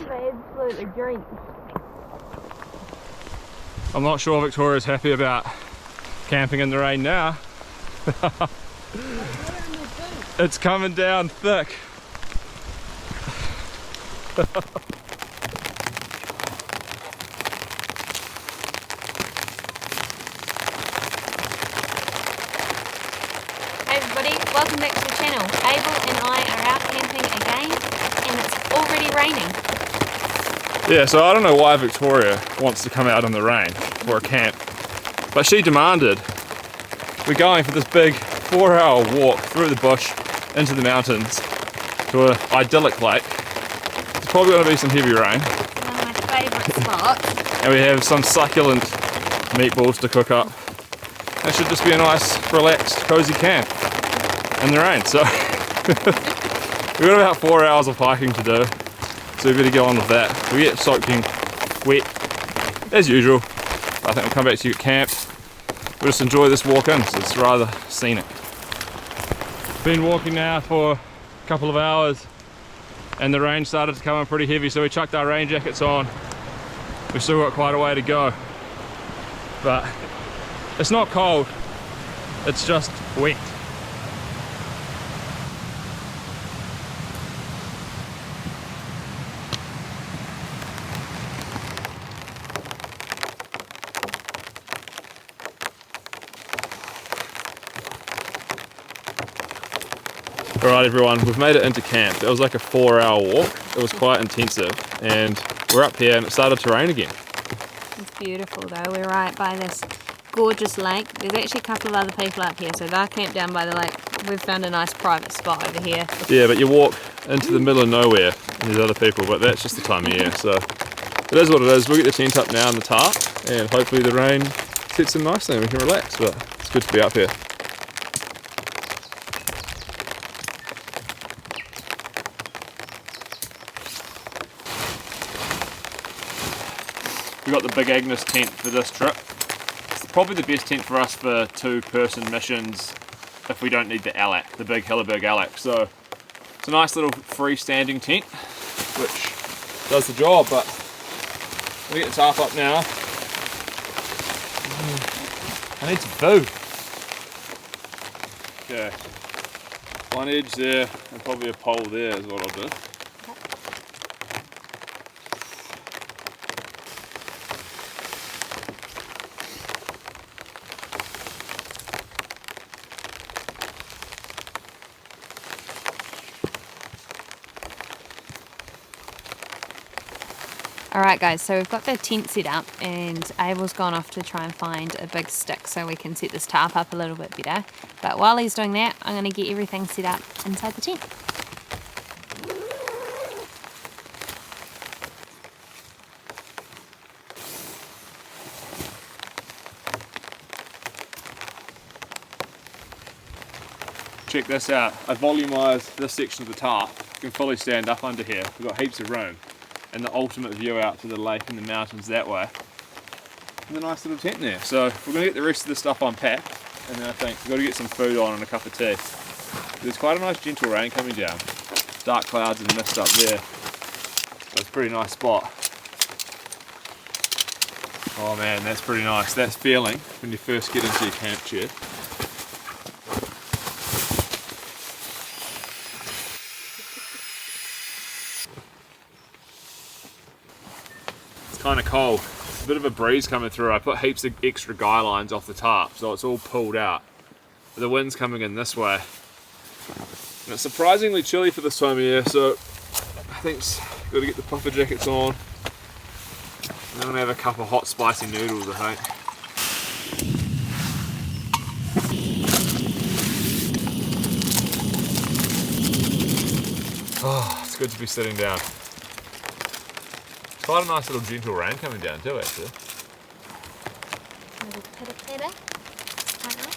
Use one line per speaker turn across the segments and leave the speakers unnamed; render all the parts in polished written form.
They absolutely drink.
I'm not sure Victoria's happy about camping in the rain now. It's coming down thick.
Hey everybody, welcome back to the channel. Abel and I are out camping again and it's already raining.
Yeah, so I don't know why Victoria wants to come out in the rain for a camp, but she demanded. We're going for this big 4-hour walk through the bush into the mountains to an idyllic lake. There's probably going to be some heavy rain.
It's one of my favourite spots.
And we have some succulent meatballs to cook up. It should just be a nice, relaxed, cozy camp in the rain. So we've got about 4 hours of hiking to do, so we better get on with that. We get soaking wet as usual. I think we'll come back to you at camp. We'll just enjoy this walk in, so it's rather scenic. Been walking now for a couple of hours and the rain started to come in pretty heavy, so we chucked our rain jackets on. We've still got quite a way to go, but it's not cold, it's just wet. Alright everyone, we've made it into camp. It was like a 4-hour walk. It was quite intensive and we're up here and it started to rain again.
It's beautiful though, we're right by this gorgeous lake. There's actually a couple of other people up here, so they're camped down by the lake. We've found a nice private spot over here.
Yeah, but you walk into the middle of nowhere and there's other people, but that's just the time of year, so it is what it is. We'll get the tent up now in the tarp and hopefully the rain sets in nicely and we can relax, but it's good to be up here. We got the Big Agnes tent for this trip. It's probably the best tent for us for 2-person missions if we don't need the Alac, the big Helleberg Alac. So it's a nice little freestanding tent which does the job, but we'll get the tarp up now. I need some food. Okay, one edge there and probably a pole there is what I'll do.
Alright guys, so we've got the tent set up and Abel's gone off to try and find a big stick so we can set this tarp up a little bit better. But while he's doing that, I'm going to get everything set up inside the tent.
Check this out, I volumised this section of the tarp. You can fully stand up under here, we've got heaps of room. And the ultimate view out to the lake and the mountains that way. And a nice little tent there. So we're going to get the rest of the stuff unpacked and then I think we've got to get some food on and a cup of tea. There's quite a nice gentle rain coming down. Dark clouds and mist up there. So it's a pretty nice spot. Oh man, that's pretty nice. That feeling when you first get into your camp chair. Kind of cold. There's a bit of a breeze coming through. I put heaps of extra guy lines off the tarp so it's all pulled out. The wind's coming in this way. And it's surprisingly chilly for this time of year, so I think got to get the puffer jackets on. I'm gonna have a couple of hot spicy noodles, I think. Oh, it's good to be sitting down. Quite a nice little gentle rain coming down too, actually.
A little pitter pitter. Quite nice.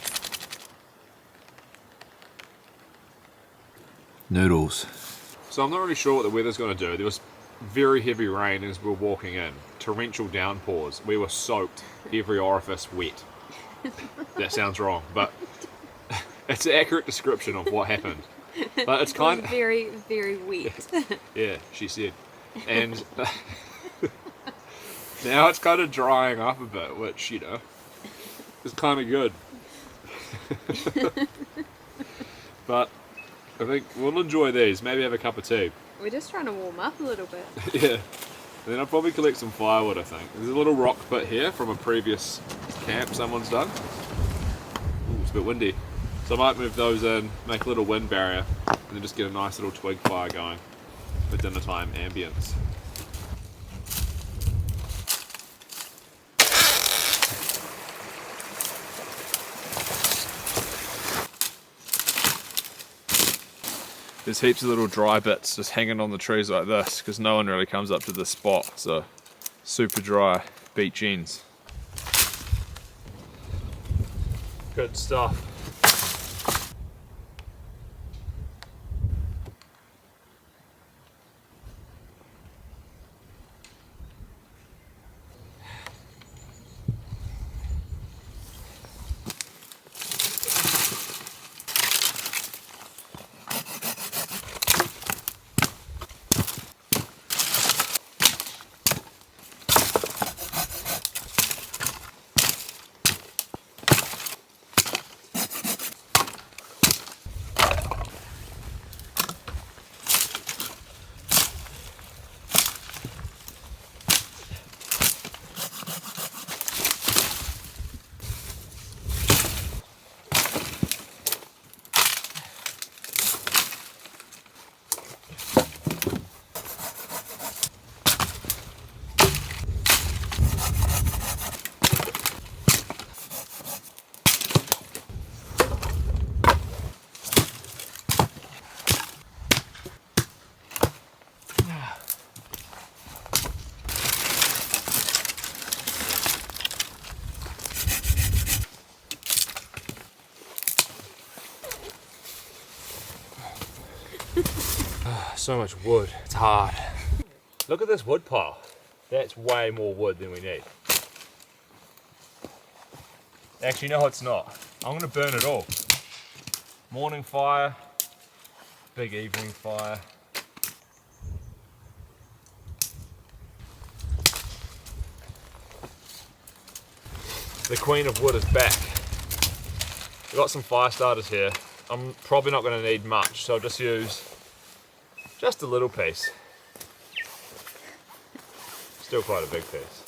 Noodles. So I'm not really sure what the weather's going to do. There was very heavy rain as we were walking in. Torrential downpours. We were soaked, every orifice wet. That sounds wrong, but it's an accurate description of what happened. But it's kind of
very, very wet.
Yeah, she said. and now it's kind of drying up a bit, which, you know, is kind of good. But I think we'll enjoy these, maybe have a cup of tea.
We're just trying to warm up a little bit.
Yeah. And then I'll probably collect some firewood, I think. There's a little rock pit here from a previous camp someone's done. Ooh, it's a bit windy. So I might move those in, make a little wind barrier, and then just get a nice little twig fire going for dinner time ambience. There's heaps of little dry bits just hanging on the trees like this because no one really comes up to this spot, so super dry beach ends. Good stuff. So much wood, it's hard. Look at this wood pile. That's way more wood than we need. Actually, no, it's not. I'm gonna burn it all. Morning fire, big evening fire. The queen of wood is back. We've got some fire starters here. I'm probably not gonna need much, so I'll just use just a little piece. Still quite a big piece.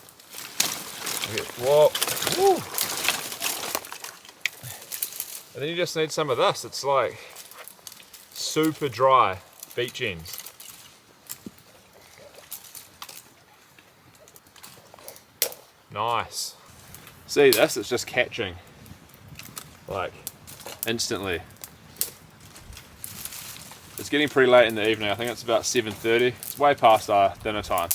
Okay, whoa. Woo. And then you just need some of this. It's like super dry beach ends. Nice. See this? It's just catching like instantly. It's getting pretty late in the evening. I think it's about 7:30. It's way past our dinner time.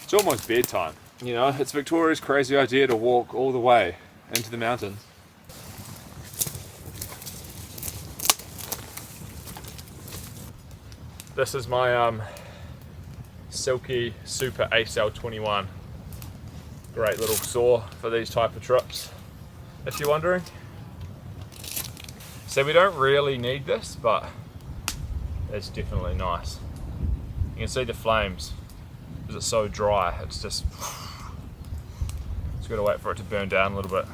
It's almost bedtime. You know, it's Victoria's crazy idea to walk all the way into the mountains. This is my Silky Super ACL21. Great little saw for these type of trips, if you're wondering. So we don't really need this, but it's definitely nice. You can see the flames because it's so dry. It's just, it's got to wait for it to burn down a little bit.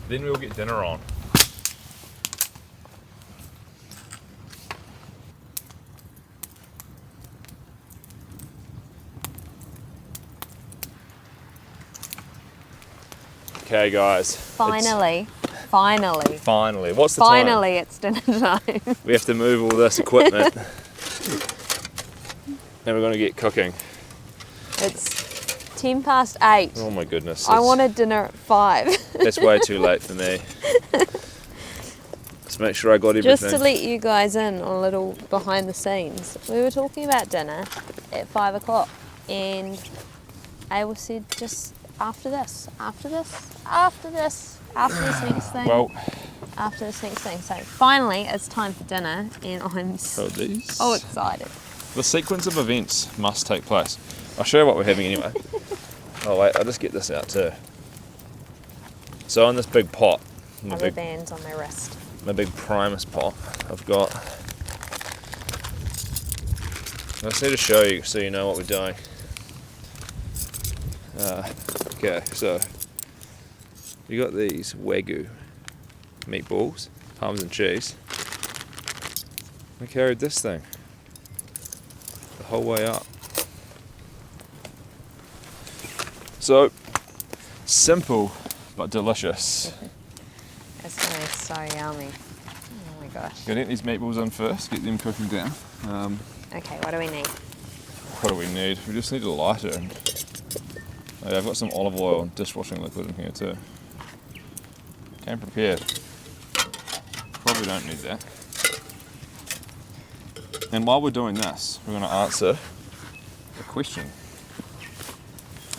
Then we'll get dinner on. Okay guys.
Finally.
Finally. What's the time?
Finally, it's dinner time.
We have to move all this equipment. And we're going to get cooking.
It's 10 past 8.
Oh my goodness.
I wanted dinner at 5.
That's way too late for me. Let's make sure I got everything.
Just to let you guys in on a little behind the scenes. We were talking about dinner at 5 o'clock and Abel said just after this next thing.
Well,
after this next thing. So finally it's time for dinner and I'm so excited.
The sequence of events must take place. I'll show you what we're having anyway. Oh wait, I'll just get this out too. So on this big pot,
Rubber bands on my wrist.
My big Primus pot, I've got I just need to show you so you know what we're doing. Okay, so you got these Wagyu meatballs, Parmesan cheese. I carried this thing the whole way up. So simple but delicious.
It's gonna be so yummy. Oh my gosh.
Gonna get these meatballs in first, get them cooking down.
Okay, what do we need?
What do we need? We just need a lighter. And oh, I've got some olive oil and dishwashing liquid in here too. Came prepared. Probably don't need that. And while we're doing this, we're going to answer a question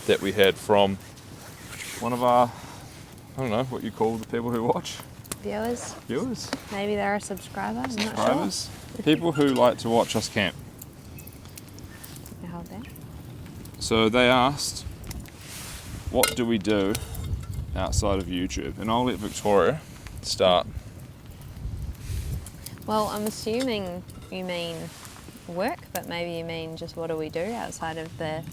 that we had from one of our, I don't know what you call the people who watch.
Viewers?
Viewers?
Maybe they're a subscriber, I'm not sure.
Subscribers? People who like to watch us camp.
You hold that.
So they asked, what do we do outside of YouTube? And I'll let Victoria start.
Well, I'm assuming you mean work, but maybe you mean just what do we do outside of the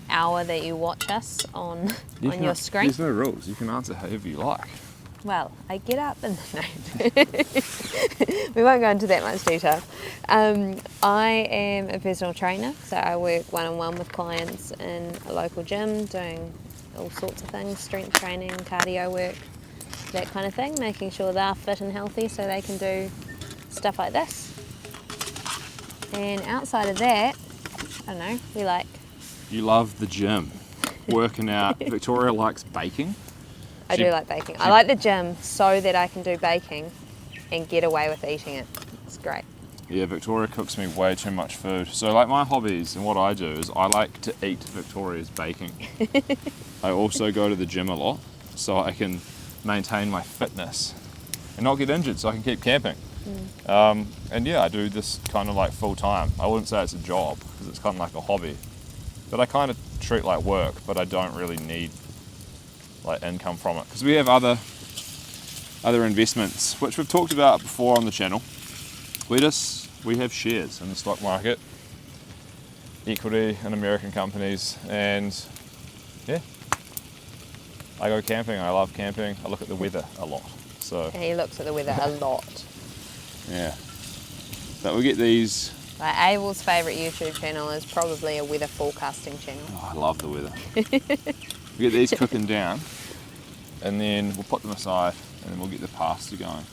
hour that you watch us on your screen?
There's no rules. You can answer however you like.
Well, I get up and we won't go into that much detail. I am a personal trainer, so I work one-on-one with clients in a local gym doing all sorts of things, strength training, cardio work, that kind of thing, making sure they're fit and healthy so they can do stuff like this. And outside of that, I don't know, we like...
You love the gym, working out. Victoria likes baking.
I do like baking. I like the gym so that I can do baking and get away with eating it. It's great.
Yeah, Victoria cooks me way too much food. So like my hobbies and what I do is I like to eat Victoria's baking. I also go to the gym a lot so I can maintain my fitness and not get injured so I can keep camping. And yeah, I do this kind of like full time. I wouldn't say it's a job because it's kind of like a hobby, but I kind of treat like work, but I don't really need like income from it because we have other investments which we've talked about before on the channel. We have shares in the stock market, equity in American companies, and yeah, I go camping. I love camping. I look at the weather a lot. So
And he looks at the weather a lot.
yeah, but we get these.
Like Abel's favourite YouTube channel is probably a weather forecasting channel.
Oh, I love the weather. We get these cooking down, and then we'll put them aside, and then we'll get the pasta going.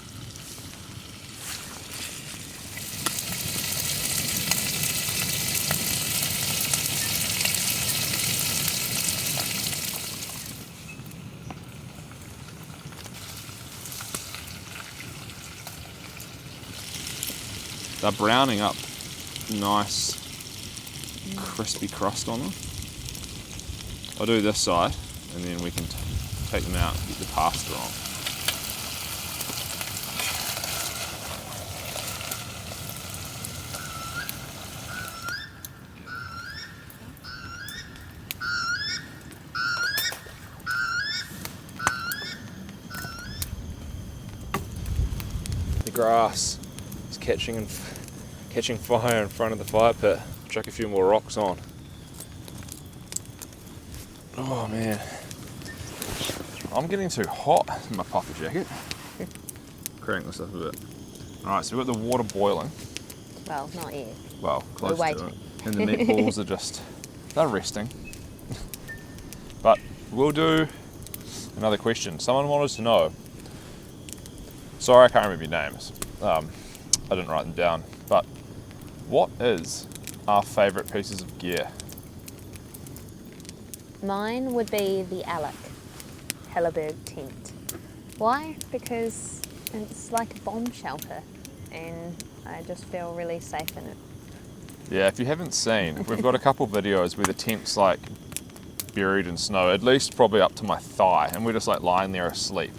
They're browning up nice crispy crust on them. I'll do this side and then we can take them out and get the pasta on. The grass is catching fire in front of the fire pit. Chuck a few more rocks on. Oh man, I'm getting too hot in my puffer jacket. Crank this up a bit. Alright, so we've got the water boiling.
Well, not yet.
Well, close
We're
to
waiting.
it. And the meatballs are just, they're resting. But we'll do another question. Someone wanted to know, sorry I can't remember your names, I didn't write them down, but what is our favourite pieces of gear?
Mine would be the Alec Helleberg tent. Why? Because it's like a bomb shelter and I just feel really safe in it.
Yeah, if you haven't seen, we've got a couple videos where the tent's like buried in snow, at least probably up to my thigh, and we're just like lying there asleep.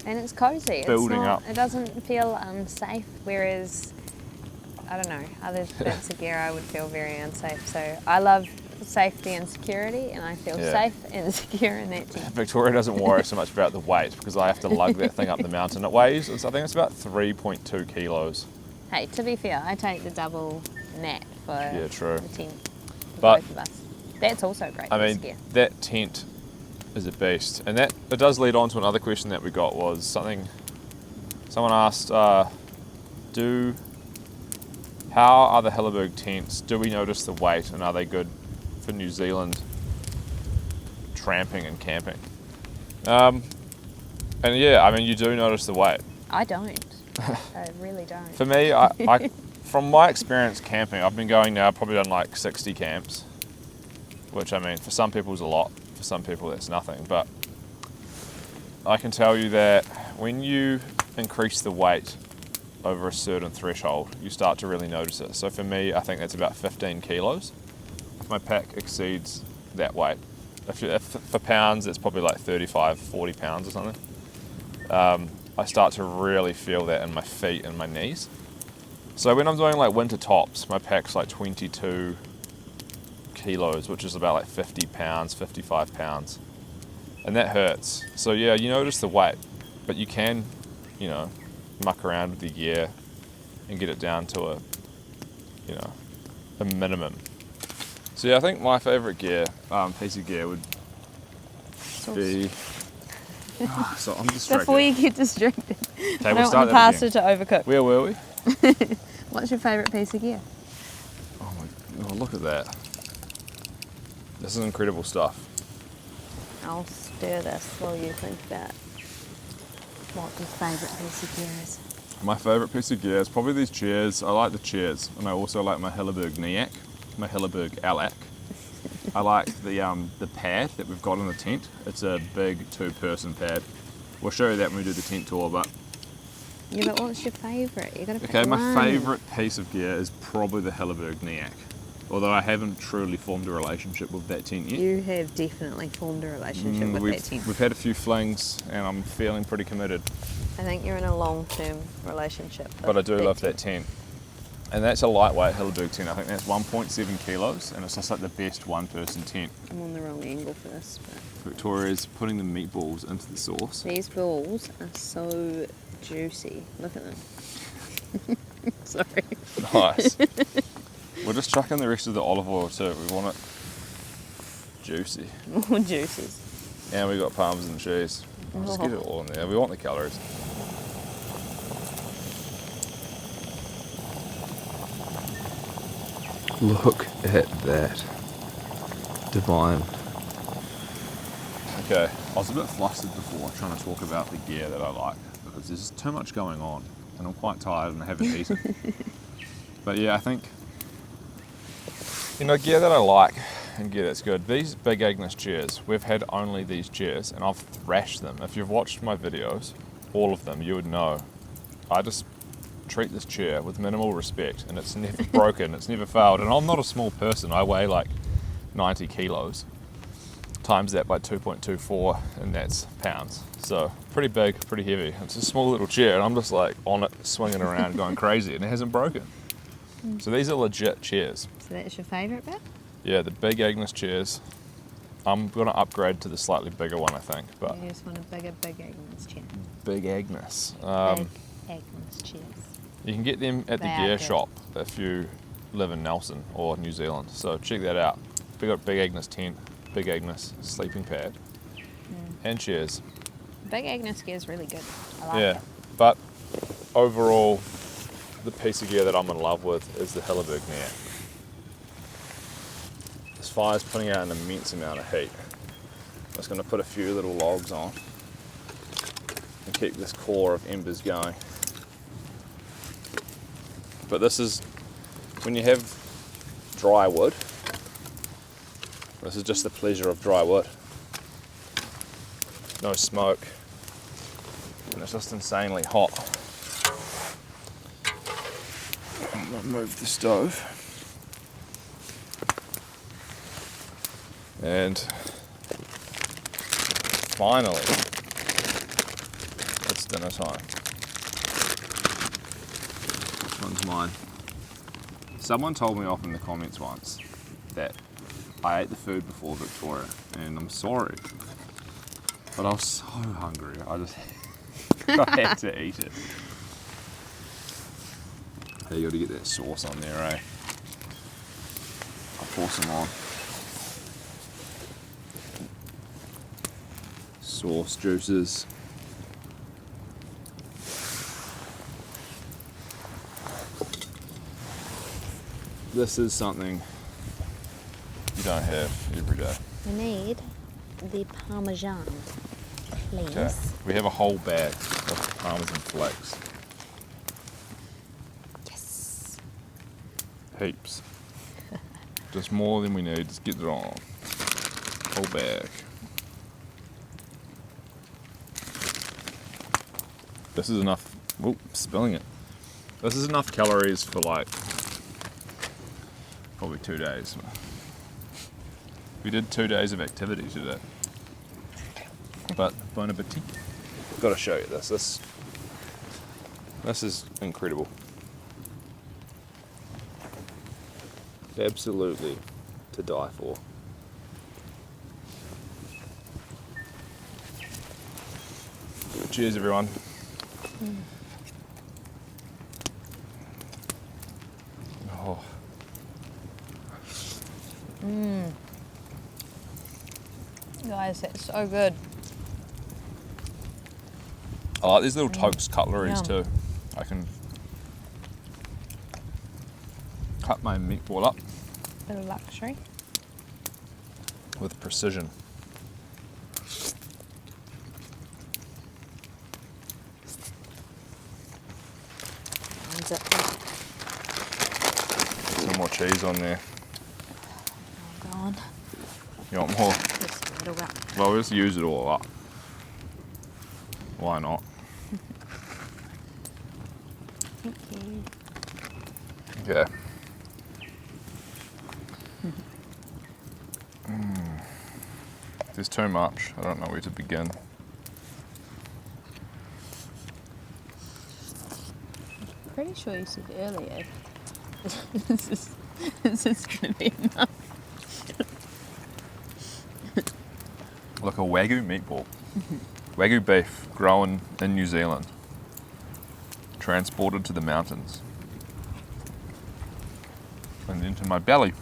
And it's cozy.
Building up.
It doesn't feel unsafe, whereas, I don't know, other bits of gear I would feel very unsafe. So I love safety and security, and I feel safe and secure in that tent.
Victoria doesn't worry so much about the weight because I have to lug that thing up the mountain. It weighs, I think it's about 3.2 kilos.
Hey, to be fair, I take the double mat for
true.
the tent for
But
both of us. That's also great
I
piece
mean,
of gear.
that tent is a beast, and that it does lead on to another question that we got. Was someone asked, how are the Helleberg tents? Do we notice the weight, and are they good for New Zealand tramping and camping? And yeah, I mean, you do notice the weight.
I don't. I really don't.
For me, I from my experience camping, I've been going now, probably done like 60 camps, which I mean, for some people is a lot, for some people that's nothing, but I can tell you that when you increase the weight over a certain threshold, you start to really notice it. So for me, I think that's about 15 kilos. If my pack exceeds that weight, if for pounds, it's probably like 35, 40 pounds or something. I start to really feel that in my feet and my knees. So when I'm doing like winter tops, my pack's like 22 kilos, which is about like 50 pounds, 55 pounds. And that hurts. So yeah, you notice the weight, but you can, muck around with the gear and get it down to a minimum. So yeah, I think my favorite piece of gear would be... so I'm distracted.
Before you get distracted,
Okay,
I
we'll
don't
start
want the
that
pasta
again.
to overcook.
Where were we?
What's your favourite piece of gear?
Oh, look at that. This is incredible stuff.
I'll stir this while you think about what your favourite piece of gear is.
My favourite piece of gear is probably these chairs. I like the chairs, and I also like my Helleberg Niak, my Helleberg Alak. I like the pad that we've got in the tent. It's a big 2-person pad. We'll show you that when we do the tent tour, but...
Yeah, but what's your favourite? You gotta pick
Okay, my
one.
favourite piece of gear is probably the Helleberg Niak. Although I haven't truly formed a relationship with that tent yet.
You have definitely formed a relationship with that tent.
We've had a few flings, and I'm feeling pretty committed.
I think you're in a long-term relationship.
But I do love that tent. And that's a lightweight Helleberg tent. I think that's 1.7 kilos, and it's just like the best 1-person tent.
I'm on the wrong angle for this. But
Victoria's putting the meatballs into the sauce.
these balls are so juicy. Look at them. Sorry.
Nice. We're just chucking the rest of the olive oil too. We want it juicy.
More juices.
And we got Parmesan cheese. Just get it all in there. We want the calories. Look at that. Divine. Okay, I was a bit flustered before trying to talk about the gear that I like because there's too much going on and I'm quite tired and I haven't eaten. But yeah, I think, gear that I like and gear that's good. These Big Agnes chairs, we've had only these chairs and I've thrashed them. If you've watched my videos, all of them, you would know. I just treat this chair with minimal respect and it's never broken, it's never failed. And I'm not a small person, I weigh like 90 kilos. Times that by 2.24 and that's pounds. So pretty big, pretty heavy. It's a small little chair and I'm just like on it, swinging around, going crazy and it hasn't broken. So these are legit chairs.
So that's your favourite bit?
Yeah, the Big Agnes chairs. I'm gonna upgrade to the slightly bigger one, I think. But
You just want a bigger Big Agnes chair.
Big Agnes.
Big Agnes chairs.
You can get them at the
They are
gear
good.
shop if you live in Nelson or New Zealand. So check that out. We got Big Agnes tent, Big Agnes sleeping pad, and chairs.
Big Agnes gear is really good. I like
Yeah,
it.
but overall, the piece of gear that I'm in love with is the Helleberg net. This fire's putting out an immense amount of heat. I'm just going to put a few little logs on and keep this core of embers going. But this is, when you have dry wood, this is just the pleasure of dry wood. No smoke, and it's just insanely hot. I'm going to move the stove. And finally, it's dinner time. Which one's mine? Someone told me off in the comments once that I ate the food before Victoria, and I'm sorry, but I was so hungry. I had to eat it. Hey, you got to get that sauce on there, eh? pour some on. Sauce juices. This is something you don't have every day.
We need the Parmesan, please.
Okay. We have a whole bag of Parmesan flakes.
Yes.
Heaps. Just more than we need. Just get it on. Whole bag. This is enough. Whoop, spilling it. This is enough calories for like probably 2 days. We did 2 days of activity today. But bon appetit. Got to show you this. This is incredible. Absolutely to die for. Cheers, everyone. Oh.
Guys, that's so good.
I like these little Tokes cutleries too. I can cut my meatball up
Bit of luxury.
with precision. Some more cheese on there.
Go on.
You want more?
Just a little bit.
Well, we'll just use it all up. Why not?
Thank you.
Yeah. There's too much. I don't know where to begin.
Pretty sure you said earlier. this is gonna be enough.
Like a Wagyu meatball. Wagyu beef grown in New Zealand. Transported to the mountains. And into my belly.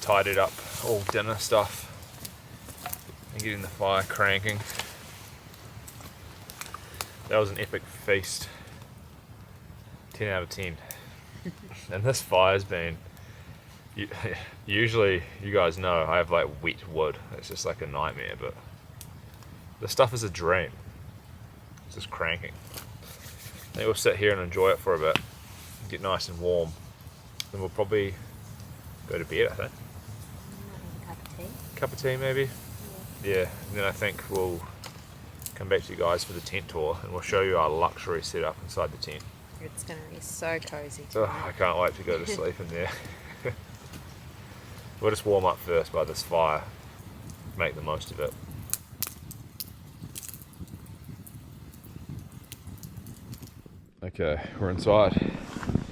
Tidied up all dinner stuff and getting the fire cranking. That was an epic feast. 10 out of 10. And this fire's been, usually you guys know I have like wet wood. It's just like a nightmare, but this stuff is a dream. It's just cranking. I think we'll sit here and enjoy it for a bit, get nice and warm. Then we'll probably go to bed, I think.
Cup of tea.
Cup of tea maybe? Yeah. And then I think we'll come back to you guys for the tent tour and we'll show you our luxury setup inside the tent.
It's gonna be so cozy
Oh,
tonight.
I can't wait to go to sleep in there. We'll just warm up first by this fire, make the most of it. Okay, we're inside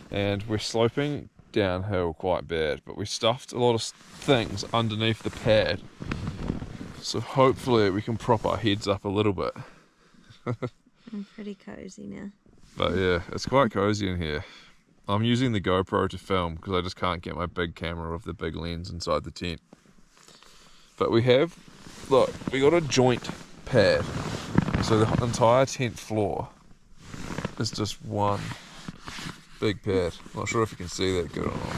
and we're sloping downhill quite bad, but we stuffed a lot of things underneath the pad, so hopefully we can prop our heads up a little bit.
I'm pretty cozy now.
But yeah, it's quite cozy in here. I'm using the GoPro to film because I just can't get my big camera with the big lens inside the tent. But we have, look, we got a joint pad, so the entire tent floor is just one big pad. I'm not sure if you can see that good or not,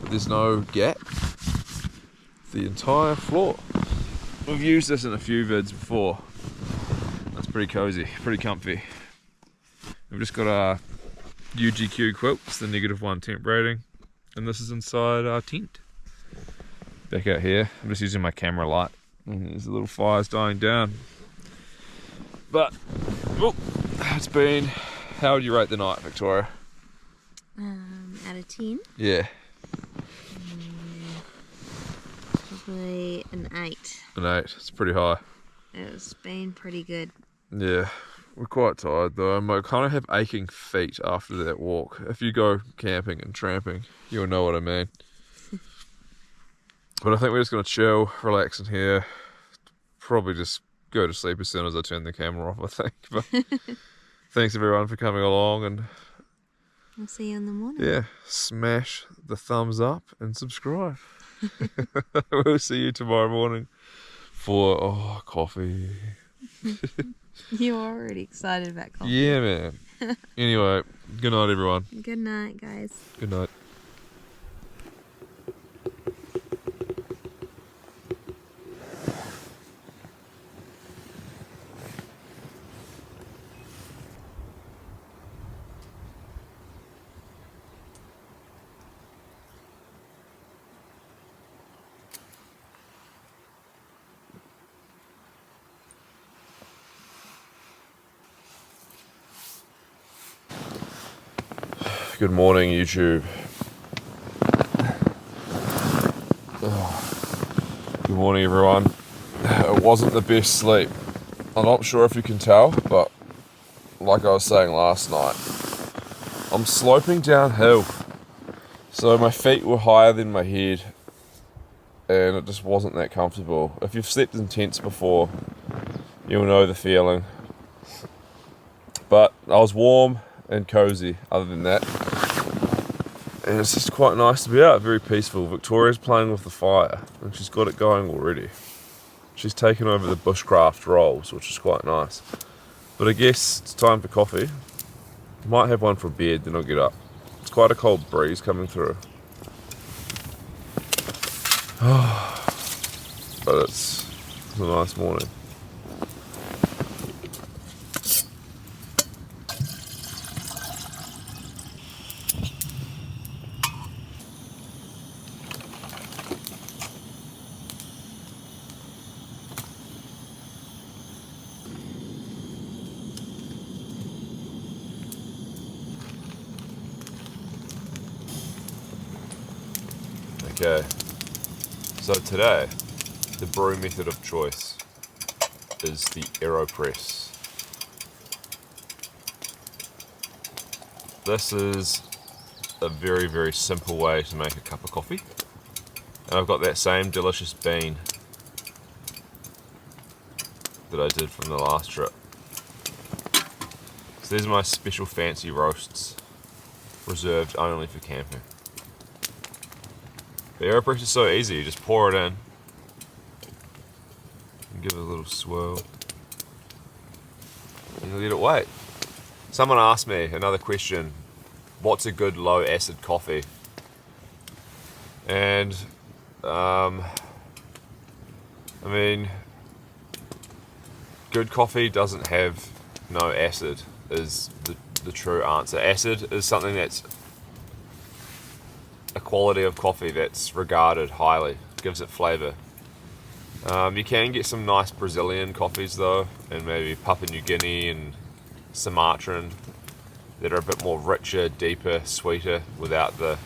but there's no gap. The entire floor. We've used this in a few vids before. That's pretty cozy, pretty comfy. We've just got our UGQ quilts, the -1 temp rating, and this is inside our tent. Back out here, I'm just using my camera light, and there's the little fires dying down. But, oh, it's been, how would you rate the night, Victoria?
Out of 10,
Yeah.
probably an 8.
An 8, it's pretty high.
It's been pretty good.
Yeah, we're quite tired though. I kind of have aching feet after that walk. If you go camping and tramping, you'll know what I mean. But I think we're just going to chill, relax in here. Probably just go to sleep as soon as I turn the camera off, I think. But thanks everyone for coming along, and
I'll see you in the morning.
yeah, smash the thumbs up and subscribe. We'll see you tomorrow morning for coffee.
You're already excited about coffee.
Yeah, man. Anyway, good night everyone.
Good night, guys.
Good night. Good morning, YouTube. Good morning, everyone. It wasn't the best sleep. I'm not sure if you can tell, but like I was saying last night, I'm sloping downhill. So my feet were higher than my head, and it just wasn't that comfortable. If you've slept in tents before, you'll know the feeling. But I was warm and cozy other than that. And it's just quite nice to be out, very peaceful. Victoria's playing with the fire and she's got it going already. She's taken over the bushcraft roles, which is quite nice. But I guess it's time for coffee. Might have one for bed, then I'll get up. It's quite a cold breeze coming through. But it's a nice morning. Okay, so today the brew method of choice is the AeroPress. This is a very, very simple way to make a cup of coffee. And I've got that same delicious bean that I did from the last trip. So these are my special fancy roasts, reserved only for camping. The AeroPress is so easy, you just pour it in and give it a little swirl and you let it wait. Someone asked me another question, what's a good low acid coffee? And I mean, good coffee doesn't have no acid is the true answer. Acid is something that's a quality of coffee that's regarded highly, gives it flavour. You can get some nice Brazilian coffees though, and maybe Papua New Guinea and Sumatran that are a bit more richer, deeper, sweeter without the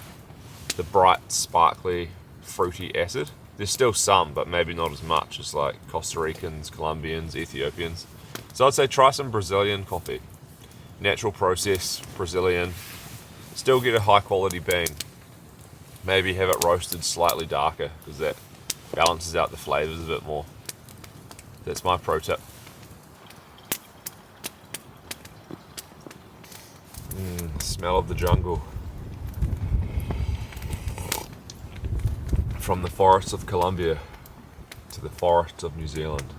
bright, sparkly, fruity acid. There's still some, but maybe not as much as like Costa Ricans, Colombians, Ethiopians. So I'd say try some Brazilian coffee. Natural process, Brazilian. Still get a high quality bean. Maybe have it roasted slightly darker because that balances out the flavours a bit more. That's my pro tip. Smell of the jungle. From the forests of Colombia to the forests of New Zealand.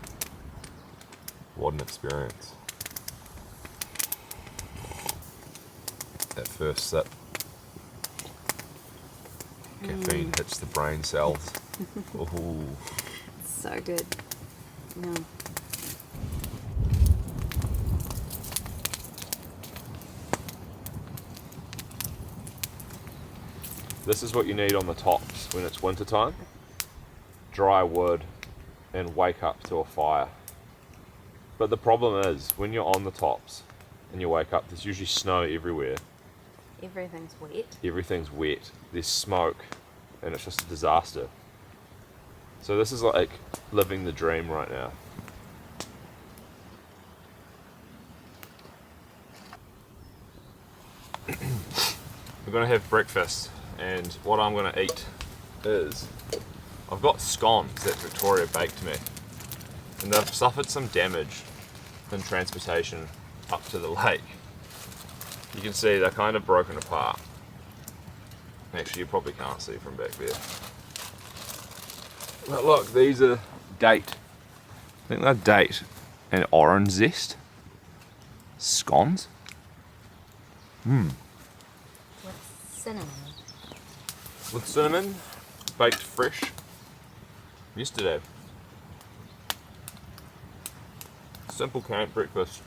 What an experience. That first sip. Caffeine hits the brain cells. Ooh.
So good. No.
This is what you need on the tops when it's winter time. Dry wood and wake up to a fire. But the problem is when you're on the tops and you wake up, there's usually snow everywhere.
Everything's wet.
Everything's wet. There's smoke and it's just a disaster. So this is like living the dream right now. We're gonna have breakfast, and what I'm gonna eat is I've got scones that Victoria baked me, and they've suffered some damage in transportation up to the lake. You can see they're kind of broken apart. Actually, you probably can't see from back there. But look, these are date. I think they're date and orange zest. Scones.
With cinnamon.
With cinnamon, baked fresh yesterday. Simple camp breakfast.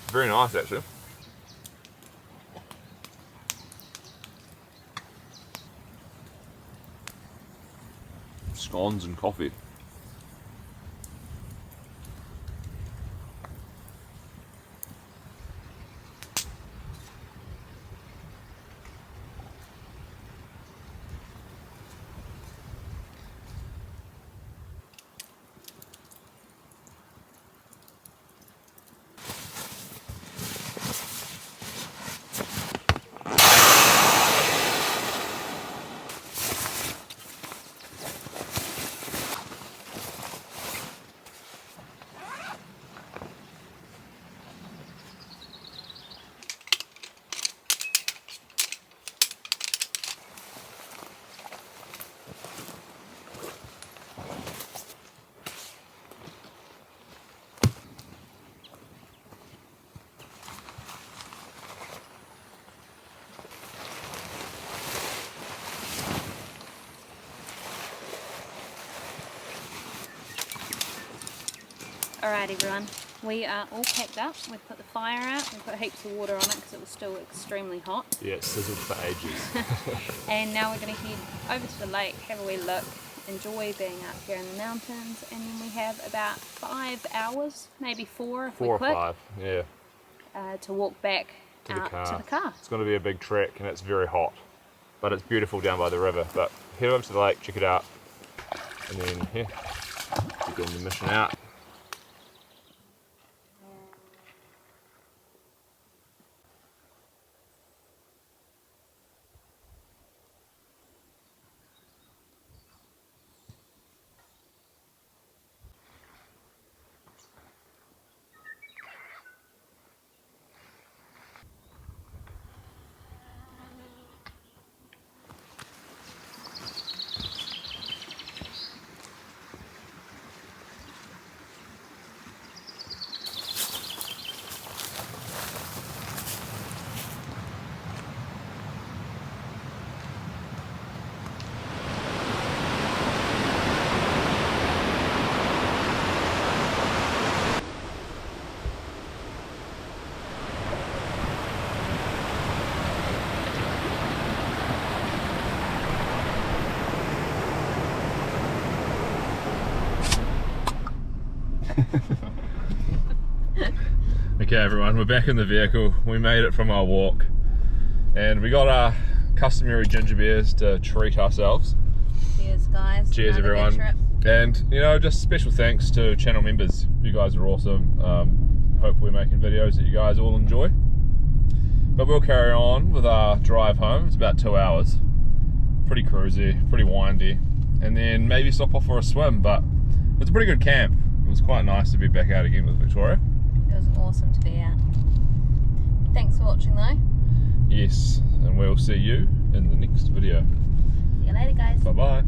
Very nice actually. Scones and coffee.
Alright everyone, we are all packed up. We've put the fire out, we put heaps of water on it because it was still extremely hot.
Yeah, it sizzled for ages.
And now we're going to head over to the lake, have a wee look, enjoy being out here in the mountains, and then we have about 5 hours, maybe 4 if
4
we're
or
quick,
5, yeah.
To walk back
To the
out
car.
to the car.
It's going to be a big trek and it's very hot, but it's beautiful down by the river. But head over to the lake, check it out, and then yeah, begin the mission out. Okay everyone, we're back in the vehicle. We made it from our walk and we got our customary ginger beers to treat ourselves.
Cheers guys.
Cheers everyone. And you know, just special thanks to channel members. You guys are awesome. Hope we're making videos that you guys all enjoy. But we'll carry on with our drive home. It's about 2 hours. Pretty cruisy, pretty windy. And then maybe stop off for a swim, but it's a pretty good camp. It was quite nice to be back out again with Victoria.
It was awesome to be out. Thanks for watching though.
Yes, and we'll see you in the next video.
See you later guys.
Bye bye.